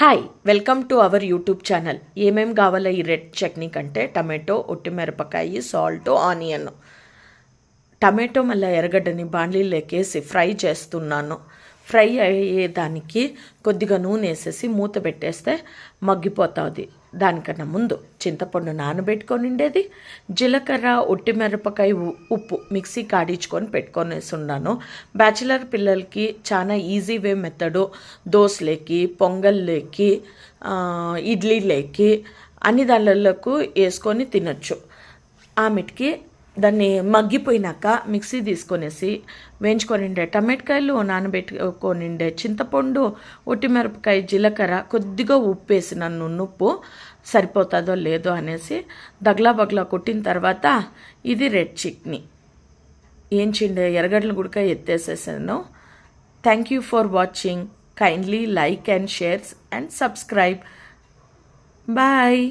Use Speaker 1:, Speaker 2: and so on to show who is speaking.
Speaker 1: Hi welcome to our YouTube channel. ఏమేం కావాలో ఈ రెడ్ చట్నీ కంటే టమాటో, ఒట్టిమిరపకాయ, సాల్ట్, ఆనియన్. టమాటో మళ్ళీ ఎర్రగడ్డని బాండ్లీలోకేసి ఫ్రై చేస్తున్నాను. ఫ్రై అయ్యేదానికి కొద్దిగా నూనె వేసేసి మూత పెట్టేస్తే మగ్గిపోతుంది. దానికన్నా ముందు చింతపండు నానబెట్టుకొని ఉండేది, జీలకర్ర, ఒట్టిమిరపకాయ, ఉప్పు మిక్సీ కాడించుకొని పెట్టుకొనేసి ఉన్నాను. బ్యాచిలర్ పిల్లలకి చాలా ఈజీ వే మెథడు. దోశలేకి, పొంగల్లోకి, ఇడ్లీలోకి అన్ని దానిలకు వేసుకొని తినచ్చు. ఆమెటికి దాన్ని మగ్గిపోయినాక మిక్సీ తీసుకొనేసి వేయించుకొనిండే టమాటకాయలు, నానబెట్టుకొనిండే చింతపండు, ఒట్టిమిరపకాయ, జీలకర్ర, కొద్దిగా ఉప్పు వేసినాను. ఉప్పు సరిపోతుందో లేదో అనేసి దగ్లా బగ్లా కొట్టిన తర్వాత ఇది రెడ్ చట్నీ ఏంచిండే ఎర్రగడ్డలు కూడా ఎత్తేసేసాను. Thank you for watching. Kindly like and share and subscribe. Bye.